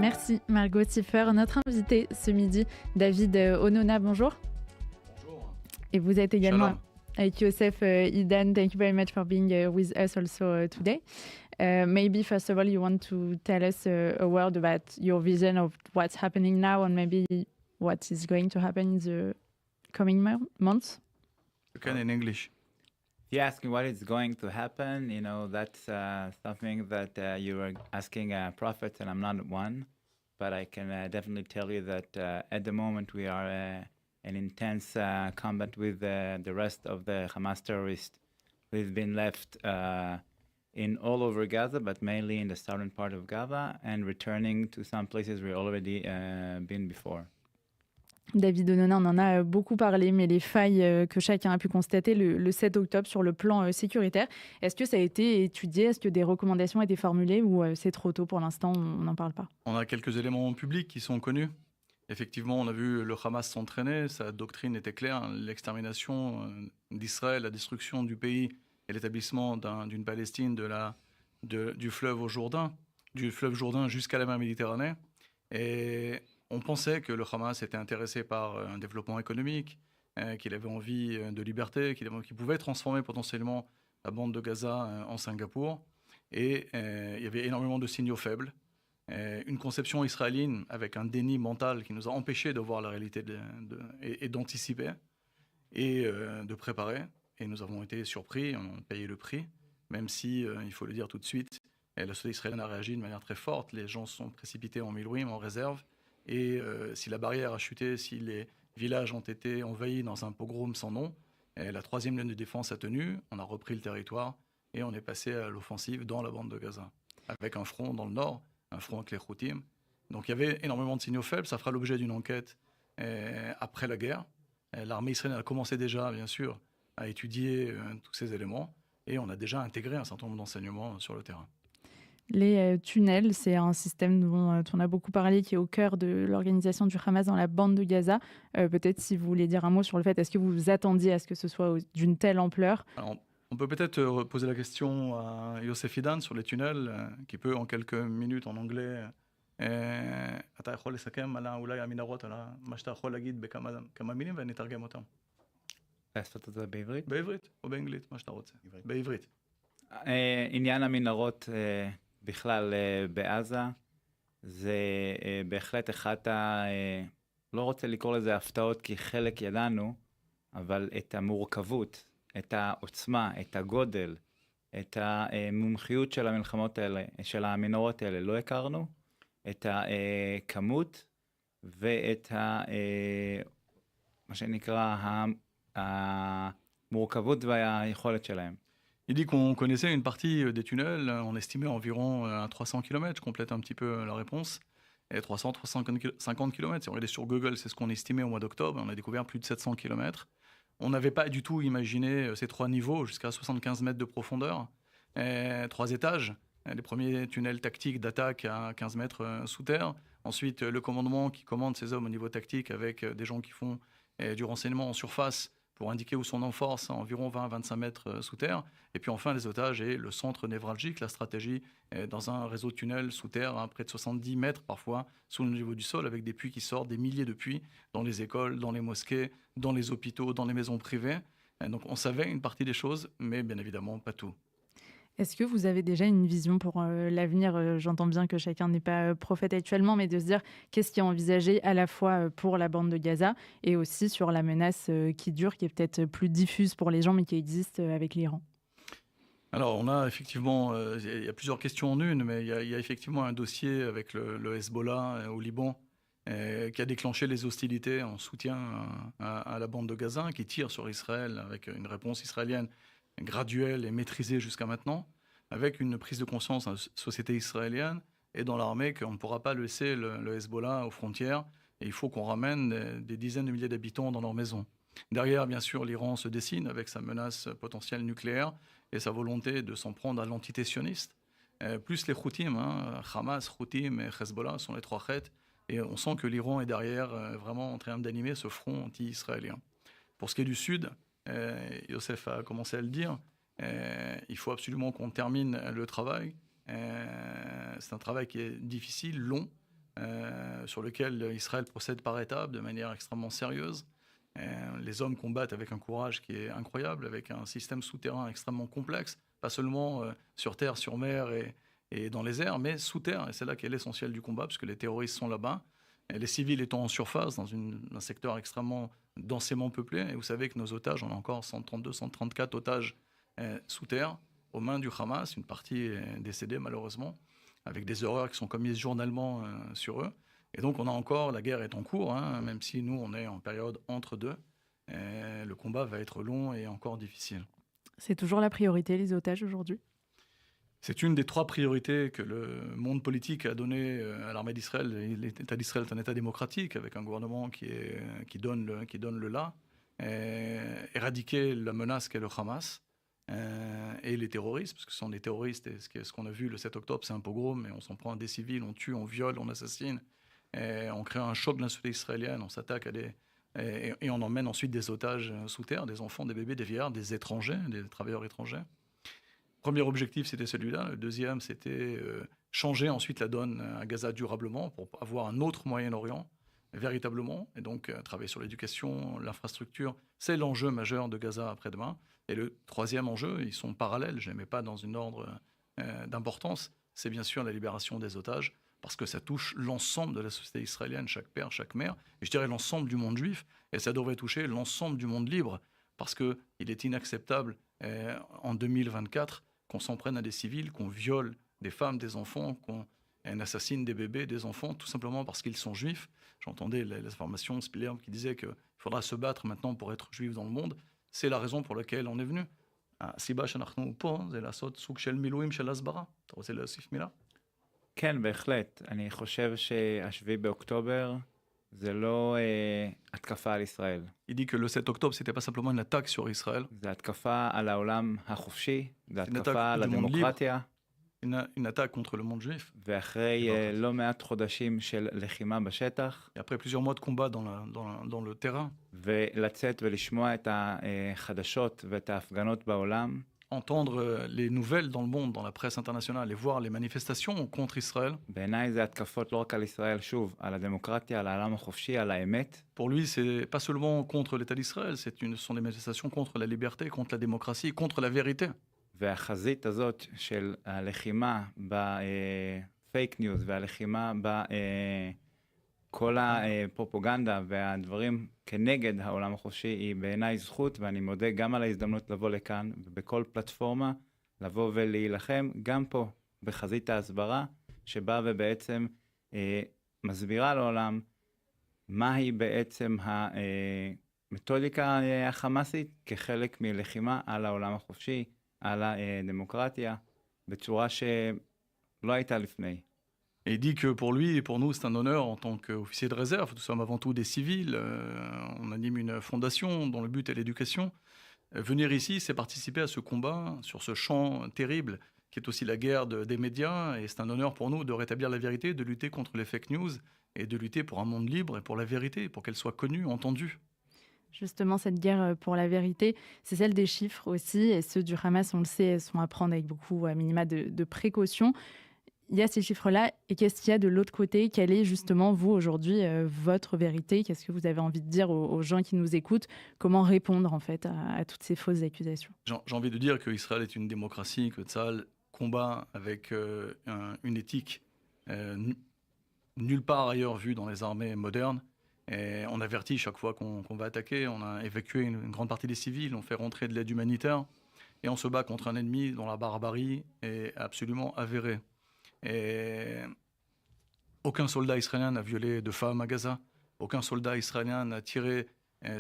Merci Margot Siffer. Notre invité ce midi, David Onona, bonjour. Bonjour. Et vous êtes également Shalom. avec Youssef Idan. Thank you very much for being with us also today. Maybe first of all, you want to tell us a word about your vision of what's happening now and maybe what is going to happen in the coming months? You can in English. If you ask me what is going to happen, that's something that you were asking prophets, and I'm not one. But I can definitely tell you that at the moment we are in intense combat with the rest of the Hamas terrorists. We've been left in all over Gaza, but mainly in the southern part of Gaza, and returning to some places we've already been before. David Onona, on en a beaucoup parlé, mais les failles que chacun a pu constater le 7 octobre sur le plan sécuritaire, est-ce que ça a été étudié? Est-ce que des recommandations ont été formulées ou c'est trop tôt pour l'instant, on n'en parle pas? On a quelques éléments publics qui sont connus. Effectivement, on a vu le Hamas s'entraîner, sa doctrine était claire, l'extermination d'Israël, la destruction du pays et l'établissement d'une Palestine du fleuve Jourdain jusqu'à la mer Méditerranée. Et on pensait que le Hamas était intéressé par un développement économique, qu'il avait envie de liberté, qu'il pouvait transformer potentiellement la bande de Gaza en Singapour. Et il y avait énormément de signaux faibles. Une conception israélienne avec un déni mental qui nous a empêchés de voir la réalité et d'anticiper et de préparer. Et nous avons été surpris, on a payé le prix, même si, il faut le dire tout de suite, la société israélienne a réagi de manière très forte. Les gens se sont précipités en Milouim, en réserve. Et si la barrière a chuté, si les villages ont été envahis dans un pogrom sans nom, la troisième ligne de défense a tenu, on a repris le territoire et on est passé à l'offensive dans la bande de Gaza, avec un front dans le nord, un front avec les Houthim. Donc il y avait énormément de signaux faibles, ça fera l'objet d'une enquête après la guerre. L'armée israélienne a commencé déjà, bien sûr, à étudier tous ces éléments et on a déjà intégré un certain nombre d'enseignements sur le terrain. Les tunnels, c'est un système dont on a beaucoup parlé, qui est au cœur de l'organisation du Hamas dans la bande de Gaza. Peut-être si vous voulez dire un mot sur le fait, est-ce que vous vous attendiez à ce que ce soit d'une telle ampleur? Alors, on peut peut-être poser la question à Youssef Idan sur les tunnels, qui peut en quelques minutes en anglais. אתה יכול לסכם על אולי המנהרות, על מה שאתה יכול להגיד בכמה מילים ואני אתרגם אותם. לעשות את זה בעברית? בעברית או באנגלית, מה שאתה רוצה. בעברית. עניין המנהרות בכלל בעזה, זה בהחלט אחת לא רוצה לקרוא לזה הפתעות כי חלק ידענו, אבל את המורכבות, את העוצמה, את הגודל, את המומחיות של המלחמות האלה, של המנהרות האלה, לא הכרנו, את הכמות ואת מה שנקרא המורכבות והיכולת שלהם. Il dit qu'on connaissait une partie des tunnels, on estimait environ à 300 km, je complète un petit peu la réponse. Et 350 km, si on regarde sur Google, c'est ce qu'on estimait au mois d'octobre, on a découvert plus de 700 km. On n'avait pas du tout imaginé ces trois niveaux, jusqu'à 75 mètres de profondeur, 3 étages, les premiers tunnels tactiques d'attaque à 15 mètres sous terre, ensuite le commandement qui commande ces hommes au niveau tactique avec des gens qui font du renseignement en surface, pour indiquer où sont nos forces, à environ 20-25 mètres sous terre. Et puis enfin, les otages et le centre névralgique, la stratégie dans un réseau de tunnels sous terre, à près de 70 mètres parfois, sous le niveau du sol, avec des puits qui sortent, des milliers de puits, dans les écoles, dans les mosquées, dans les hôpitaux, dans les maisons privées. Donc on savait une partie des choses, mais bien évidemment pas tout. Est-ce que vous avez déjà une vision pour l'avenir? J'entends bien que chacun n'est pas prophète actuellement, mais de se dire qu'est-ce qui est envisagé à la fois pour la bande de Gaza et aussi sur la menace qui dure, qui est peut-être plus diffuse pour les gens, mais qui existe avec l'Iran. Alors on a effectivement, il y a plusieurs questions en une, mais il y a effectivement un dossier avec le Hezbollah au Liban qui a déclenché les hostilités en soutien à la bande de Gaza, qui tire sur Israël avec une réponse israélienne graduelle et maîtrisée jusqu'à maintenant, avec une prise de conscience dans la société israélienne et dans l'armée qu'on ne pourra pas laisser le Hezbollah aux frontières, et il faut qu'on ramène des dizaines de milliers d'habitants dans leurs maisons. Derrière, bien sûr, l'Iran se dessine avec sa menace potentielle nucléaire et sa volonté de s'en prendre à l'entité sioniste. Plus les Houthim, Hamas, Houthim et Hezbollah sont les trois khêtes, et on sent que l'Iran est derrière vraiment en train d'animer ce front anti-israélien. Pour ce qui est du Sud, Youssef a commencé à le dire, il faut absolument qu'on termine le travail. C'est un travail qui est difficile, long, sur lequel Israël procède par étapes de manière extrêmement sérieuse. Les hommes combattent avec un courage qui est incroyable, avec un système souterrain extrêmement complexe, pas seulement sur terre, sur mer et dans les airs, mais sous terre. Et c'est là qu'est l'essentiel du combat, parce que les terroristes sont là-bas. Et les civils étant en surface, dans un secteur extrêmement densément peuplé. Et vous savez que nos otages, on a encore 132, 134 otages sous terre, aux mains du Hamas. Une partie est décédée, malheureusement, avec des horreurs qui sont commises journalement sur eux. Et donc, on a encore, la guerre est en cours, hein, même si nous, on est en période entre deux. Le combat va être long et encore difficile. C'est toujours la priorité, les otages, aujourd'hui? C'est une des 3 priorités que le monde politique a donné à l'armée d'Israël. L'État d'Israël est un État démocratique, avec un gouvernement qui donne le là. Éradiquer la menace qu'est le Hamas et les terroristes, parce que ce sont des terroristes, et ce qu'on a vu le 7 octobre, c'est un pogrom, mais on s'en prend à des civils, on tue, on viole, on assassine. On crée un choc de la société israélienne, on s'attaque et on emmène ensuite des otages sous terre, des enfants, des bébés, des vieillards, des étrangers, des travailleurs étrangers. Premier objectif, c'était celui-là. Le deuxième, c'était changer ensuite la donne à Gaza durablement pour avoir un autre Moyen-Orient, véritablement. Et donc, travailler sur l'éducation, l'infrastructure, c'est l'enjeu majeur de Gaza après-demain. Et le troisième enjeu, ils sont parallèles, je ne les mets pas dans une ordre d'importance, c'est bien sûr la libération des otages, parce que ça touche l'ensemble de la société israélienne, chaque père, chaque mère, et je dirais l'ensemble du monde juif, et ça devrait toucher l'ensemble du monde libre, parce qu'il est inacceptable en 2024 qu'on s'en prenne à des civils, qu'on viole des femmes, des enfants, qu'on assassine des bébés, des enfants, tout simplement parce qu'ils sont juifs. J'entendais les informations Spiller qui disaient qu'il faudra se battre maintenant pour être juif dans le monde. C'est la raison pour laquelle on est venu. הסיבה שאנחנו פה זה לעשות סוג של מילואים של הסברה. אתה רוצה להוסיף מילה? כן, בהחלט. אני חושב שה-7 באוקטובר זה לא התקפה על ישראל. Il dit que le 7 octobre, c'était pas simplement une attaque sur Israël, זה התקפה על העולם החופשי, זה une attaque התקפה על du monde libre, הדמוקרטיה, une attaque contre le monde juif. ואחרי לא מעט חודשים של לחימה בשטח, Et après plusieurs mois de combat dans le terrain, ולצאת ולשמוע את החדשות ואת ההפגנות בעולם, entendre les nouvelles dans le monde, dans la presse internationale, et voir les manifestations contre Israël, בעיניי זה התקפות לא רק על ישראל, שוב, על הדמוקרטיה, על העולם החופשי, על האמת, pour lui, c'est pas seulement contre l'État d'Israël, ce sont des manifestations contre la liberté, contre la démocratie, contre la vérité. והחזית הזאת של הלחימה בפייק ניוז והלחימה בכל הפרופוגנדה והדברים כנגד העולם החופשי היא בעיניי זכות, ואני מודה גם על ההזדמנות לבוא לכאן ובכל פלטפורמה לבוא ולהילחם גם פה בחזית ההסברה שבאה ובעצם מסבירה לעולם מהי בעצם המתודיקה החמאסית כחלק מלחימה על העולם החופשי, על הדמוקרטיה, בצורה שלא הייתה לפני. Et il dit que pour lui et pour nous, c'est un honneur en tant qu'officier de réserve. Nous sommes avant tout des civils. On anime une fondation dont le but est l'éducation. Venir ici, c'est participer à ce combat, sur ce champ terrible qui est aussi la guerre des médias. Et c'est un honneur pour nous de rétablir la vérité, de lutter contre les fake news et de lutter pour un monde libre et pour la vérité, pour qu'elle soit connue, entendue. Justement, cette guerre pour la vérité, c'est celle des chiffres aussi. Et ceux du Hamas, on le sait, sont à prendre avec beaucoup, à minima, de précautions. Il y a ces chiffres-là. Et qu'est-ce qu'il y a de l'autre côté? Quelle est justement, vous, aujourd'hui, votre vérité? Qu'est-ce que vous avez envie de dire aux gens qui nous écoutent? Comment répondre, en fait, à toutes ces fausses accusations? J'ai envie de dire qu'Israël est une démocratie, que Tzahal combat avec une éthique nulle part ailleurs vue dans les armées modernes. Et on avertit chaque fois qu'on va attaquer. On a évacué une grande partie des civils, on fait rentrer de l'aide humanitaire. Et on se bat contre un ennemi dont la barbarie est absolument avérée. Et aucun soldat israélien n'a violé de femmes à Gaza. Aucun soldat israélien n'a tiré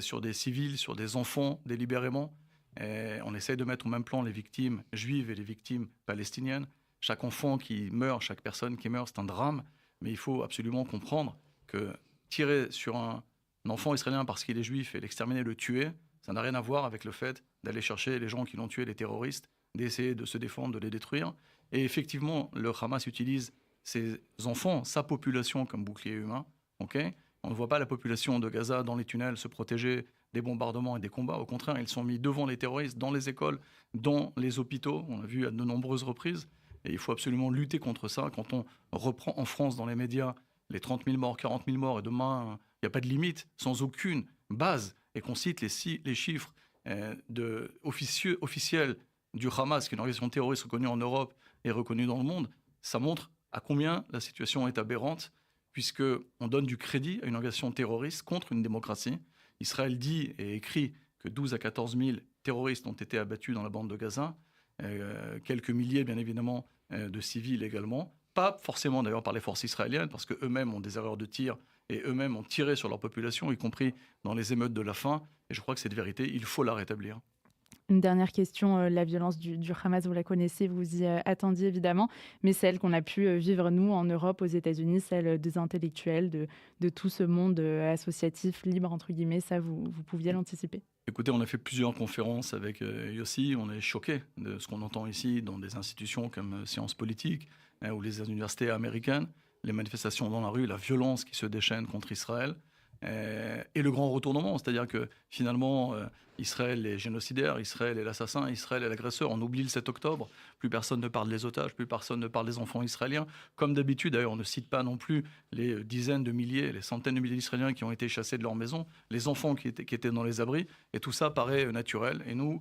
sur des civils, sur des enfants délibérément. Et on essaie de mettre au même plan les victimes juives et les victimes palestiniennes. Chaque enfant qui meurt, chaque personne qui meurt, c'est un drame. Mais il faut absolument comprendre que tirer sur un enfant israélien parce qu'il est juif et l'exterminer, le tuer, ça n'a rien à voir avec le fait d'aller chercher les gens qui l'ont tué, les terroristes, d'essayer de se défendre, de les détruire. Et effectivement, le Hamas utilise ses enfants, sa population comme bouclier humain. Okay, on ne voit pas la population de Gaza dans les tunnels se protéger des bombardements et des combats. Au contraire, ils sont mis devant les terroristes, dans les écoles, dans les hôpitaux. On l'a vu à de nombreuses reprises. Et il faut absolument lutter contre ça. Quand on reprend en France dans les médias les 30 000 morts, 40 000 morts, et demain, il n'y a pas de limite, sans aucune base, et qu'on cite les chiffres officiels du Hamas, qui est une organisation terroriste reconnue en Europe et reconnue dans le monde, ça montre à combien la situation est aberrante, puisqu'on donne du crédit à une organisation terroriste contre une démocratie. Israël dit et écrit que 12 à 14 000 terroristes ont été abattus dans la bande de Gaza, quelques milliers, bien évidemment, de civils également. Pas forcément d'ailleurs par les forces israéliennes, parce qu'eux-mêmes ont des erreurs de tir et eux-mêmes ont tiré sur leur population, y compris dans les émeutes de la faim. Et je crois que cette vérité, il faut la rétablir. Une dernière question, la violence du Hamas, vous la connaissez, vous y attendiez évidemment, mais celle qu'on a pu vivre nous en Europe, aux États-Unis, celle des intellectuels, de tout ce monde associatif, libre, entre guillemets, ça vous pouviez l'anticiper? Écoutez, on a fait plusieurs conférences avec Yossi, on est choqués de ce qu'on entend ici dans des institutions comme Sciences Politiques ou les universités américaines, les manifestations dans la rue, la violence qui se déchaîne contre Israël. Et le grand retournement, c'est-à-dire que finalement, Israël est génocidaire, Israël est l'assassin, Israël est l'agresseur. On oublie le 7 octobre, plus personne ne parle des otages, plus personne ne parle des enfants israéliens. Comme d'habitude, d'ailleurs, on ne cite pas non plus les dizaines de milliers, les centaines de milliers d'Israéliens qui ont été chassés de leur maison, les enfants qui étaient dans les abris, et tout ça paraît naturel. Et nous,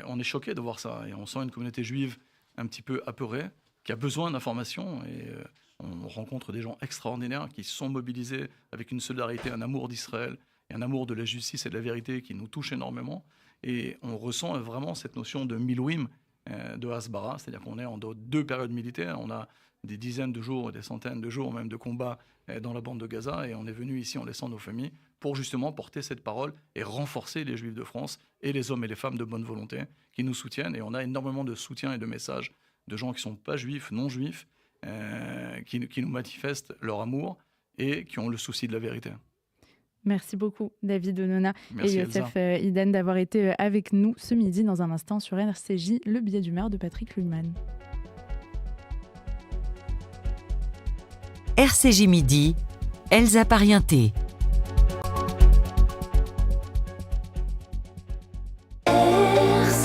on est choqués de voir ça, et on sent une communauté juive un petit peu apeurée, qui a besoin d'informations, et on rencontre des gens extraordinaires qui sont mobilisés avec une solidarité, un amour d'Israël et un amour de la justice et de la vérité qui nous touche énormément. Et on ressent vraiment cette notion de milouim, de Hasbara, c'est-à-dire qu'on est en deux périodes militaires. On a des dizaines de jours, des centaines de jours même de combats dans la bande de Gaza, et on est venu ici en laissant nos familles pour justement porter cette parole et renforcer les Juifs de France et les hommes et les femmes de bonne volonté qui nous soutiennent. Et on a énormément de soutien et de messages de gens qui ne sont pas juifs, non juifs, qui nous manifestent leur amour et qui ont le souci de la vérité. Merci beaucoup, David Onona Merci, et Youssef Idane, d'avoir été avec nous ce midi. Dans un instant sur RCJ, le billet d'humeur de Patrick Luyman. RCJ Midi, Elsa Parienté.